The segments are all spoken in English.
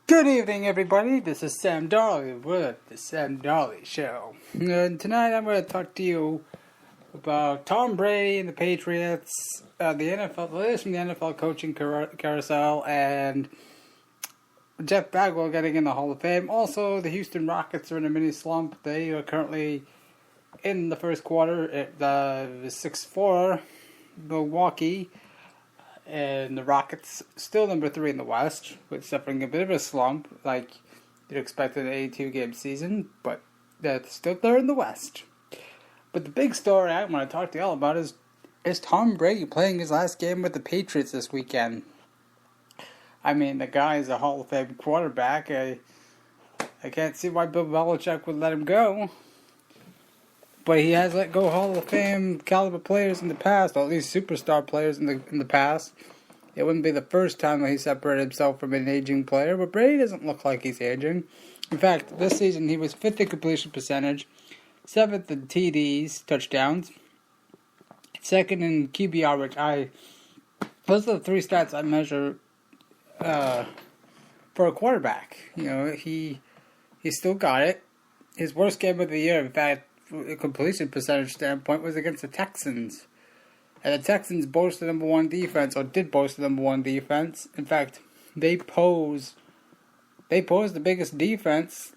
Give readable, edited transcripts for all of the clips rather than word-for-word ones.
Good evening, everybody. This is Sam Darley with the Sam Darley Show. And tonight I'm going to talk to you about Tom Brady and the Patriots, the latest from the NFL coaching carousel, and Jeff Bagwell getting in the Hall of Fame. Also, the Houston Rockets are in a mini slump. They are currently in the first quarter at 6-4 Milwaukee. And the Rockets still number 3 in the West, with suffering a bit of a slump, like you'd expect in an 82-game season, but they're still third in the West. But the big story I want to talk to y'all about is Tom Brady playing his last game with the Patriots this weekend. I mean, the guy is a Hall of Fame quarterback. I can't see why Bill Belichick would let him go. But he has let go Hall of Fame caliber players in the past, or at least superstar players in the past. It wouldn't be the first time that he separated himself from an aging player, but Brady doesn't look like he's aging. In fact, this season he was 5th in completion percentage, 7th in TDs, touchdowns, 2nd in QBR, those are the 3 stats I measure for a quarterback. You know, he still got it. His worst game of the year, in fact, from a completion percentage standpoint, was against the Texans. And the Texans boast the number 1 defense, or did boast the number 1 defense. In fact, they pose the biggest defense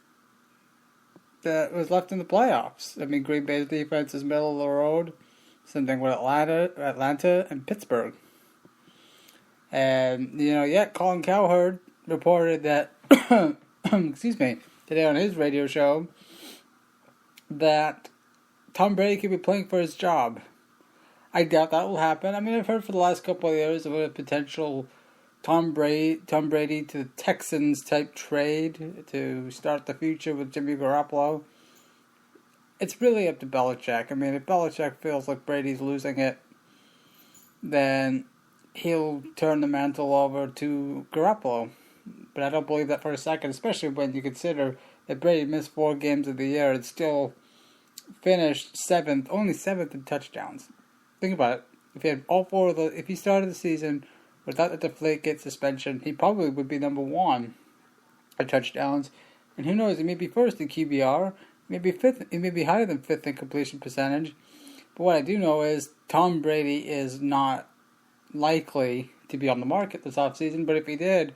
that was left in the playoffs. I mean, Green Bay's defense is middle of the road. Same thing with Atlanta, and Pittsburgh. And, Colin Cowherd reported that, today on his radio show, that Tom Brady could be playing for his job. I doubt that will happen. I mean, I've heard for the last couple of years of a potential Tom Brady to the Texans type trade to start the future with Jimmy Garoppolo. It's really up to Belichick. I mean, if Belichick feels like Brady's losing it, then he'll turn the mantle over to Garoppolo. But I don't believe that for a second, especially when you consider that Brady missed 4 games of the year and still finished 7th, only 7th in touchdowns. Think about it. If he had all 4 of those, if he started the season without the Deflategate suspension, he probably would be number 1 in touchdowns. And who knows, he may be first in QBR, maybe 5th, he may be higher than 5th in completion percentage. But what I do know is Tom Brady is not likely to be on the market this offseason, but if he did,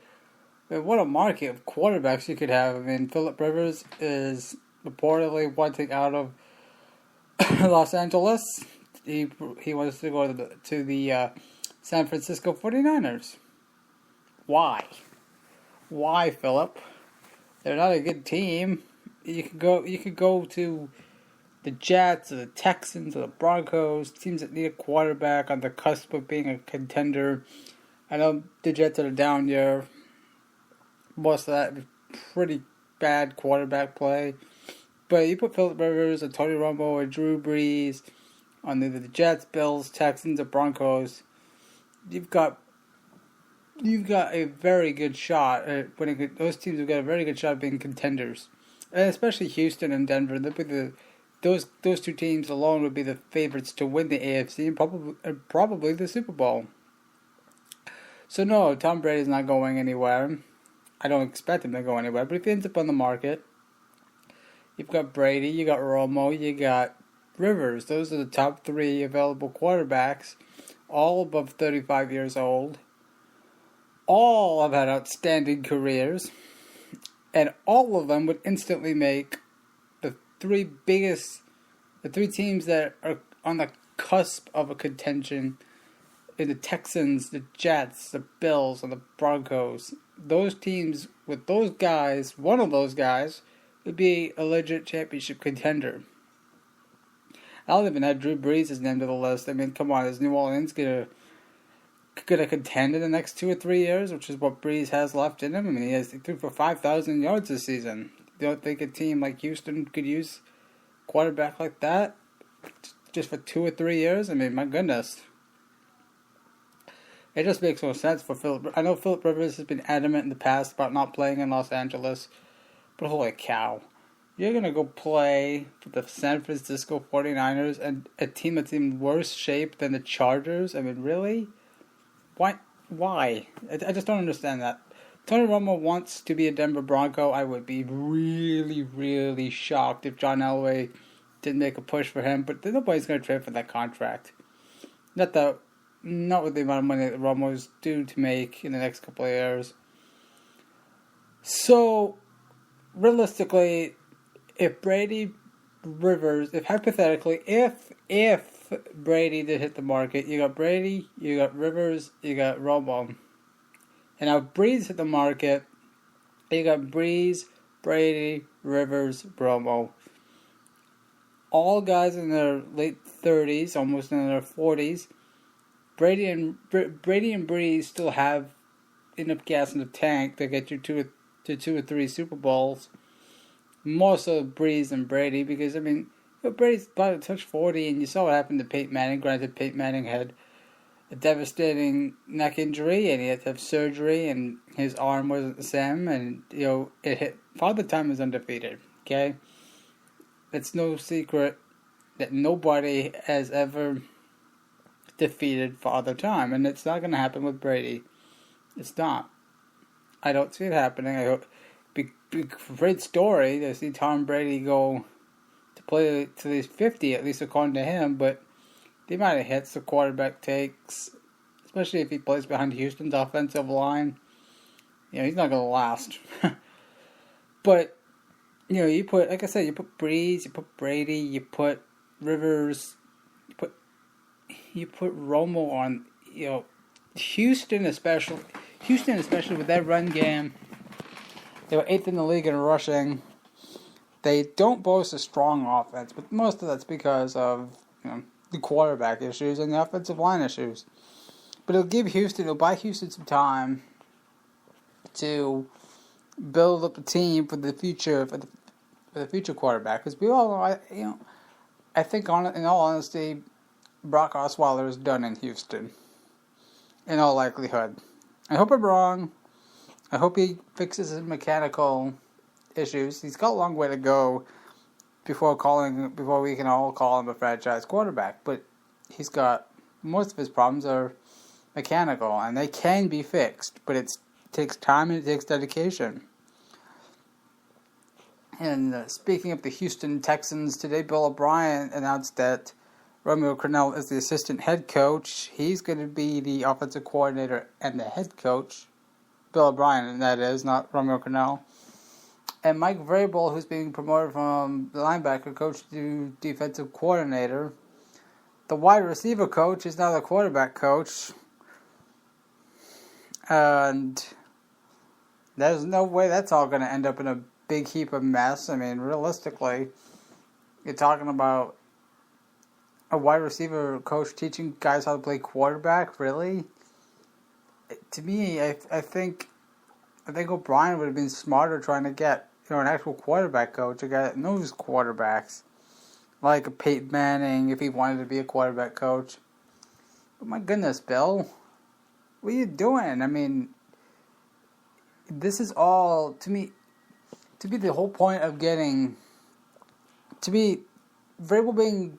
what a market of quarterbacks you could have. I mean, Phillip Rivers is reportedly wanting out of Los Angeles. He wants to go to the San Francisco 49ers. Why? Why, Phillip? They're not a good team. You could go to the Jets or the Texans or the Broncos, teams that need a quarterback on the cusp of being a contender. I know the Jets are down year. Most of that pretty bad quarterback play. But you put Phillip Rivers or Tony Romo or Drew Brees on either the Jets, Bills, Texans, or Broncos, you've got a very good shot at winning. Those teams have got a very good shot of being contenders, and especially Houston and Denver. Those 2 teams alone would be the favorites to win the AFC and probably the Super Bowl. So no, Tom Brady's not going anywhere. I don't expect him to go anywhere, but if he ends up on the market, you've got Brady, you got Romo, you got Rivers. Those are the top 3 available quarterbacks, all above 35 years old. All have had outstanding careers, and all of them would instantly make the 3 teams that are on the cusp of a contention in the Texans, the Jets, the Bills, and the Broncos. Those teams with those guys, one of those guys, would be a legit championship contender. I'll even add Drew Brees' name to the list. I mean, come on, is New Orleans gonna contend in the next 2 or 3 years, which is what Brees has left in him? I mean, he threw for 5,000 yards this season. You don't think a team like Houston could use a quarterback like that just for 2 or 3 years? I mean, my goodness. It just makes no sense for Phillip. I know Phillip Rivers has been adamant in the past about not playing in Los Angeles, but holy cow. You're going to go play for the San Francisco 49ers and a team that's in worse shape than the Chargers? I mean, really? Why? I just don't understand that. Tony Romo wants to be a Denver Bronco, I would be really, really shocked if John Elway didn't make a push for him. But nobody's going to trade for that contract. Not with the amount of money that Romo's due to make in the next couple of years. So, realistically, if hypothetically, if Brady did hit the market, you got Brady, you got Rivers, you got Romo. And now Breeze hit the market, you got Breeze, Brady, Rivers, Romo. All guys in their late 30s, almost in their 40s. Brady and Breeze still have enough gas in the tank to get you to 2 or 3 Super Bowls. More so Breeze than Brady, because, I mean, Brady's about to touch 40, and you saw what happened to Peyton Manning. Granted, Peyton Manning had a devastating neck injury, and he had to have surgery, and his arm wasn't the same, and, it hit. Father Time is undefeated, okay? It's no secret that nobody has ever defeated Father Time, and it's not going to happen with Brady. It's not. I don't see it happening. I hope. Great story to see Tom Brady go to play to these 50, at least according to him, but the amount of hits the quarterback takes, especially if he plays behind Houston's offensive line, he's not going to last. But, you put, like I said, you put Breeze, you put Brady, you put Rivers, you put Romo on, Houston especially with their run game. They were 8th in the league in rushing. They don't boast a strong offense, but most of that's because of the quarterback issues and the offensive line issues. But it'll buy Houston some time to build up a team for the future quarterback. Because we all know, I think in all honesty, Brock Osweiler is done in Houston. In all likelihood, I hope I'm wrong. I hope he fixes his mechanical issues. He's got a long way to go before we can all call him a franchise quarterback. But he's got, most of his problems are mechanical, and they can be fixed. But it takes time and it takes dedication. And speaking of the Houston Texans, today Bill O'Brien announced that Romeo Crennel is the assistant head coach. He's going to be the offensive coordinator and the head coach. Bill O'Brien, and that is, not Romeo Crennel. And Mike Vrabel, who's being promoted from the linebacker coach to defensive coordinator. The wide receiver coach is now the quarterback coach. And there's no way that's all going to end up in a big heap of mess. I mean, realistically, you're talking about a wide receiver coach teaching guys how to play quarterback, really? To me, I think O'Brien would have been smarter trying to get an actual quarterback coach, a guy that knows quarterbacks, like a Peyton Manning if he wanted to be a quarterback coach. But my goodness, Bill, what are you doing? I mean, this is all to me the whole point of getting Vrabel being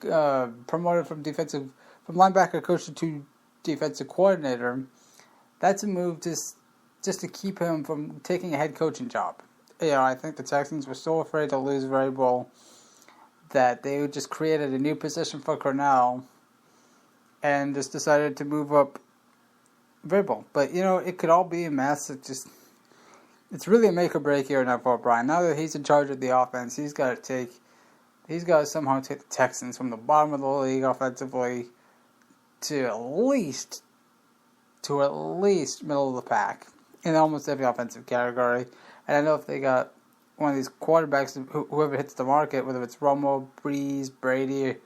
promoted from linebacker coach to defensive coordinator. That's a move just to keep him from taking a head coaching job. I think the Texans were so afraid to lose Vrabel that they just created a new position for Crennel and just decided to move up Vrabel. But, it could all be a mess. It's really a make or break here now for O'Brien. Now that he's in charge of the offense, he's got to somehow take the Texans from the bottom of the league offensively to at least middle of the pack in almost every offensive category. And I know if they got one of these quarterbacks, whoever hits the market, whether it's Romo, Breeze, Brady,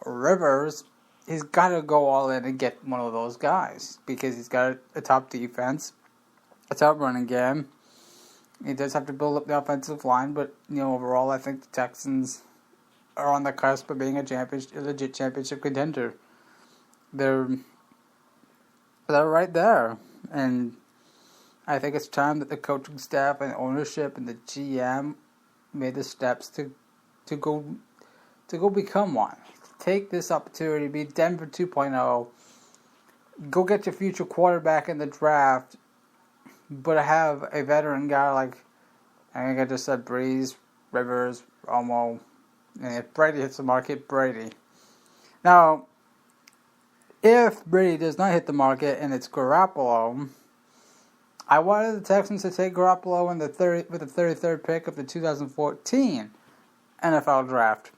or Rivers, he's got to go all in and get one of those guys because he's got a top defense, a top running game. He does have to build up the offensive line, but overall, I think the Texans are on the cusp of being a legit championship contender. They're right there, and I think it's time that the coaching staff and ownership and the GM made the steps to go become one. Take this opportunity, be Denver 2.0. Go get your future quarterback in the draft. but I have a veteran guy like, I think I just said Breeze, Rivers, Romo, and if Brady hits the market, Brady. Now, if Brady does not hit the market and it's Garoppolo, I wanted the Texans to take Garoppolo with the 33rd pick of the 2014 NFL Draft.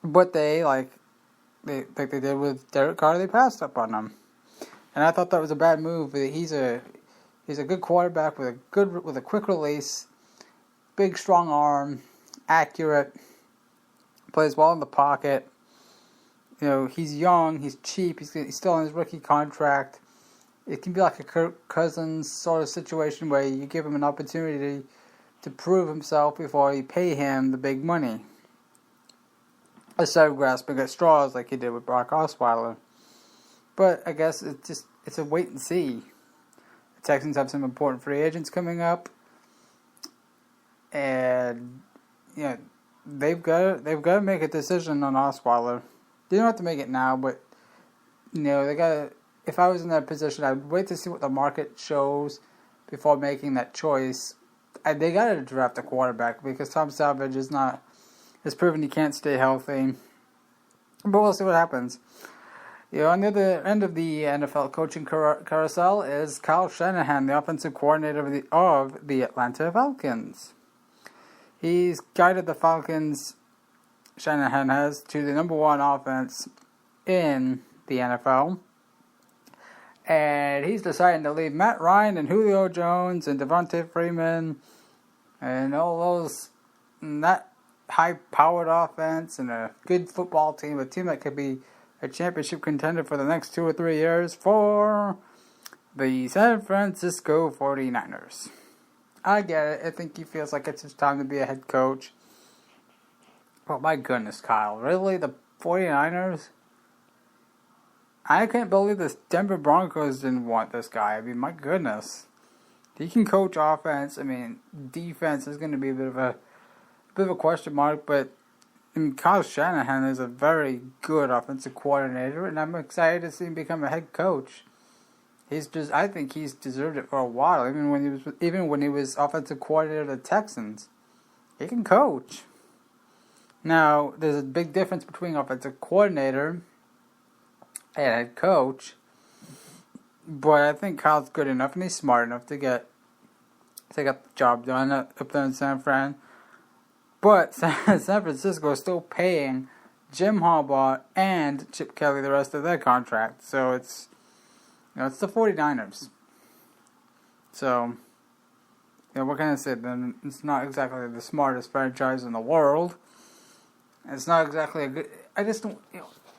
But they, like they did with Derek Carr, they passed up on him. And I thought that was a bad move. He's a good quarterback with a quick release, big strong arm, accurate, plays well in the pocket. You know, he's young, he's cheap, he's still on his rookie contract. It can be like a Kirk Cousins sort of situation where you give him an opportunity to prove himself before you pay him the big money, instead of grasping at straws like he did with Brock Osweiler. But I guess it's a wait and see. The Texans have some important free agents coming up, and you know they've got to make a decision on Osweiler. They don't have to make it now, but you know they got to. If I was in that position, I'd wait to see what the market shows before making that choice. They got to draft a quarterback because Tom Savage has proven he can't stay healthy. But we'll see what happens. You know, on the other end of the NFL coaching carousel is Kyle Shanahan, the offensive coordinator of the Atlanta Falcons. He's guided the Falcons, Shanahan has, to the number one offense in the NFL. And he's deciding to leave Matt Ryan and Julio Jones and Devontae Freeman and all those, and that high-powered offense and a good football team, a team that could be a championship contender for the next 2 or 3 years for the San Francisco 49ers. I get it. I think he feels like it's his time to be a head coach. But my goodness, Kyle, really? The 49ers? I can't believe the Denver Broncos didn't want this guy. I mean, my goodness. He can coach offense. I mean, defense is going to be a bit of a question mark, but I mean, Kyle Shanahan is a very good offensive coordinator, and I'm excited to see him become a head coach. I think he's deserved it for a while. Even when he was offensive coordinator of the Texans, he can coach. Now, there's a big difference between offensive coordinator and head coach, but I think Kyle's good enough and he's smart enough to get the job done up there in San Fran. But San Francisco is still paying Jim Harbaugh and Chip Kelly the rest of their contract, so it's the 49ers. So, what can I say? Then it's not exactly the smartest franchise in the world. It's not exactly a good. I just don't.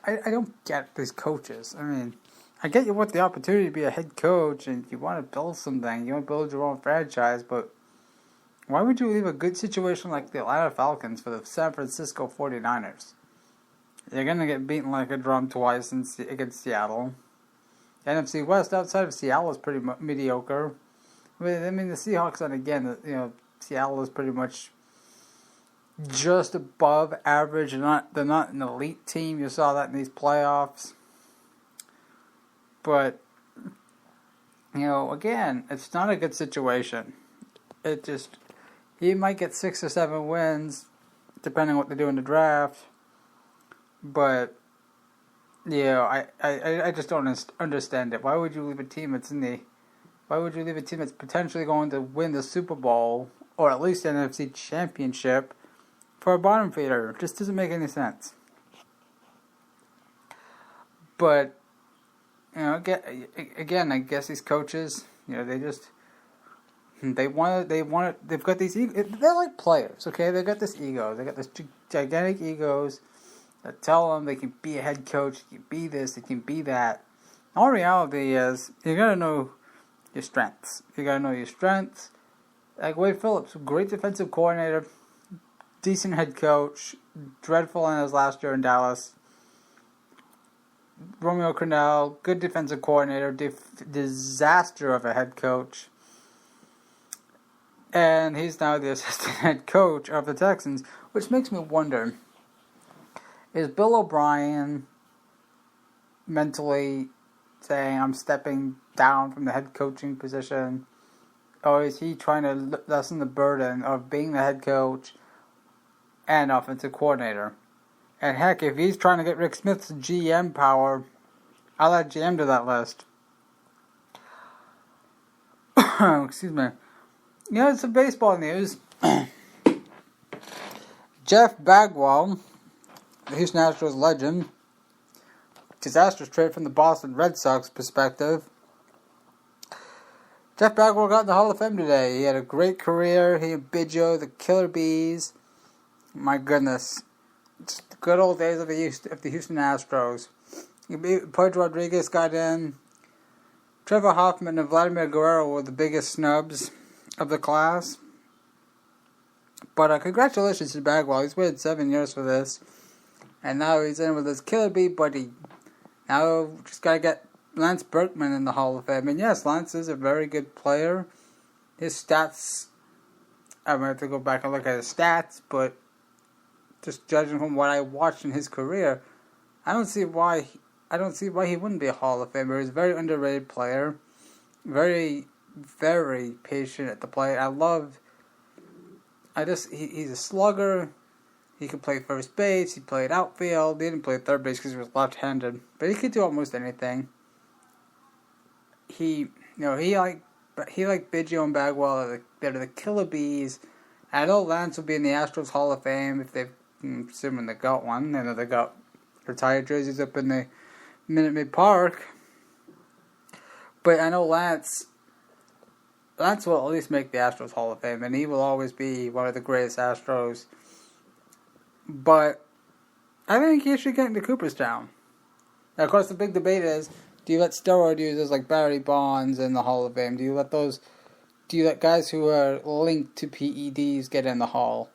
I don't get these coaches. I mean, I get you want the opportunity to be a head coach and you want to build something. You want to build your own franchise, but why would you leave a good situation like the Atlanta Falcons for the San Francisco 49ers? You're going to get beaten like a drum twice against Seattle. The NFC West outside of Seattle is pretty mediocre. I mean, the Seahawks, and again, Seattle is pretty much just above average. They're not an elite team. You saw that in these playoffs. But, again, it's not a good situation. He might get 6 or 7 wins, depending on what they do in the draft. But, I just don't understand it. Why would you leave a team that's potentially going to win the Super Bowl, or at least an NFC Championship, for a bottom feeder? It just doesn't make any sense. But, again, I guess these coaches, they've got these egos. They're like players, okay? They've got this ego. They got this gigantic egos that tell them they can be a head coach, they can be this, they can be that. All reality is, you gotta know your strengths. Like Wade Phillips, great defensive coordinator, decent head coach, dreadful in his last year in Dallas. Romeo Crennel, good defensive coordinator, disaster of a head coach. And he's now the assistant head coach of the Texans, which makes me wonder, is Bill O'Brien mentally saying, I'm stepping down from the head coaching position or is he trying to lessen the burden of being the head coach and offensive coordinator? And heck, if he's trying to get Rick Smith's GM power, I'll add GM to that list. Excuse me. Some baseball news. Jeff Bagwell, the Houston Astros legend, disastrous trade from the Boston Red Sox perspective. Jeff Bagwell got in the Hall of Fame today. He had a great career. He and Biggio, the Killer Bees. My goodness. It's the good old days of the Houston Astros. Pudge Rodriguez got in. Trevor Hoffman and Vladimir Guerrero were the biggest snubs of the class. But congratulations to Bagwell. He's waited 7 years for this. And now he's in with his Killer Bee buddy. Now just got to get Lance Berkman in the Hall of Fame. And yes, Lance is a very good player. His stats, I'm going to have to go back and look at his stats, but just judging from what I watched in his career, I don't see why he wouldn't be a Hall of Famer. He's a very underrated player. Very, very patient at the plate. He's a slugger. He could play first base. He played outfield. He didn't play third base because he was left-handed. But he could do almost anything. He like Biggio and Bagwell. They're the Killer Bees. I know Lance will be in the Astros Hall of Fame if they've, assuming they got one. I know they got retired jerseys up in the Minute Maid Park. But I know Lance will at least make the Astros Hall of Fame, and he will always be one of the greatest Astros. But I think he should get into Cooperstown. Now, of course, the big debate is, do you let steroid users like Barry Bonds in the Hall of Fame? Do you let guys who are linked to PEDs get in the Hall?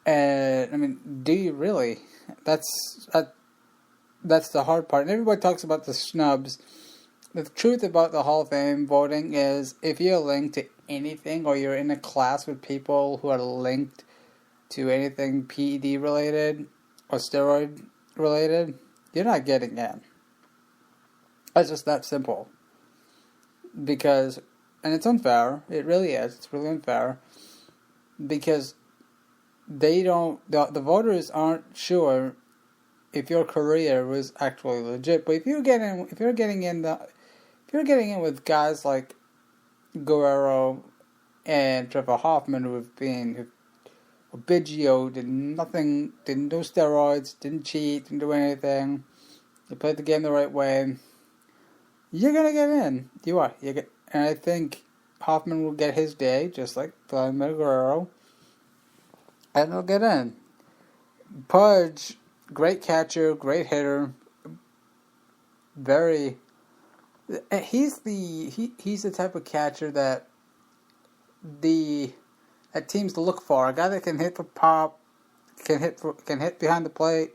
Do you really? That's the hard part. And everybody talks about the snubs. The truth about the Hall of Fame voting is, if you're linked to anything, or you're in a class with people who are linked to anything PED related or steroid related, you're not getting in. It's just that simple. And it's unfair. It really is. It's really unfair. Because the voters aren't sure if your career was actually legit. But if you're getting in with guys like Guerrero and Trevor Hoffman, who Biggio did nothing, didn't do steroids, didn't cheat, didn't do anything. They played the game the right way. You're gonna get in. You are. And I think Hoffman will get his day, just like Vladimir Guerrero, and they'll get in. Pudge, great catcher, great hitter. He's the type of catcher that teams look for. A guy that can hit for pop, can hit behind the plate.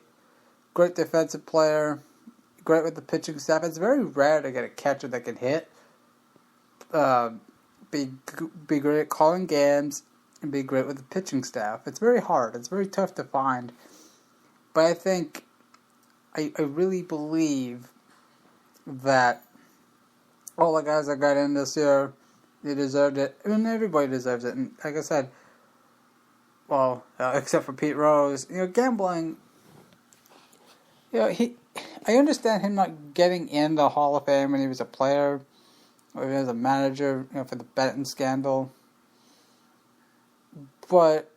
Great defensive player, great with the pitching staff. It's very rare to get a catcher that can hit. Be great at calling games, and be great with the pitching staff. It's very hard. It's very tough to find. But I think, I really believe that all the guys that got in this year, they deserved it. I mean, everybody deserves it. And like I said, except for Pete Rose, gambling. I understand him not getting in the Hall of Fame when he was a player, or he was a manager, for the Benton scandal. But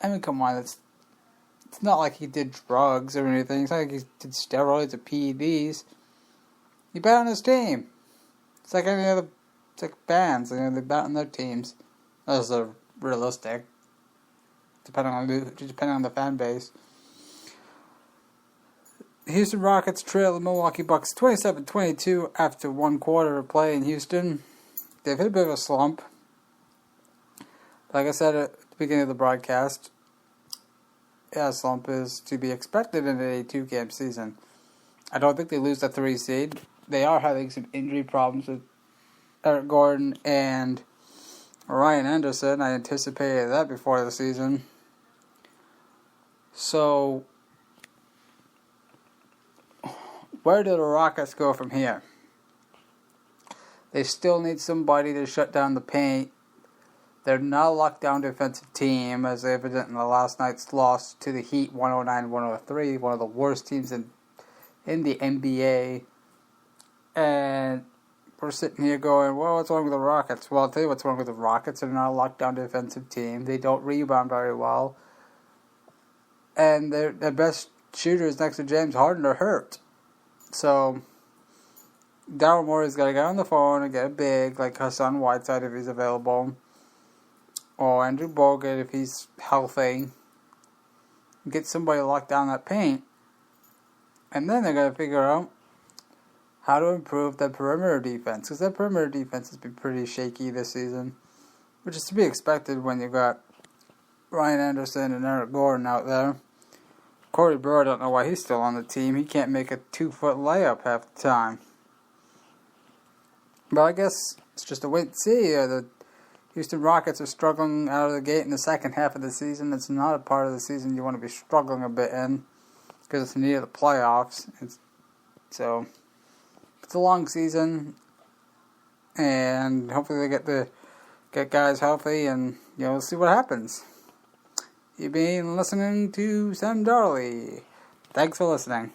I mean, come on, it's not like he did drugs or anything. It's not like he did steroids or PEDs. He bet on his team. It's like any other, it's like bands. They bet on their teams. Those are realistic, depending on the fan base. The Houston Rockets trail the Milwaukee Bucks 27-22 after one quarter of play in Houston. They've hit a bit of a slump. Like I said at the beginning of the broadcast, a slump is to be expected in a 2-game season. I don't think they lose the 3 seed. They are having some injury problems with Eric Gordon and Ryan Anderson. I anticipated that before the season. So, where do the Rockets go from here? They still need somebody to shut down the paint. They're not a lockdown defensive team, as evident in the last night's loss to the Heat, 109-103, one of the worst teams in the NBA. And we're sitting here going, well, what's wrong with the Rockets? Well, I'll tell you what's wrong with the Rockets. They're not a lockdown defensive team. They don't rebound very well. And their best shooters next to James Harden are hurt. So Daryl Morey's got to get on the phone and get a big, like Hassan Whiteside if he's available, or Andrew Bogut if he's healthy. Get somebody to lock down that paint. And then they're going to figure out how to improve that perimeter defense. Because that perimeter defense has been pretty shaky this season, which is to be expected when you've got Ryan Anderson and Eric Gordon out there. Corey Brewer, I don't know why he's still on the team. He can't make a 2-foot layup half the time. But I guess it's just a wait and see. The Houston Rockets are struggling out of the gate in the second half of the season. It's not a part of the season you want to be struggling a bit in, because it's near the playoffs. So it's a long season, and hopefully they get guys healthy, and we'll see what happens. You've been listening to Sam Darley. Thanks for listening.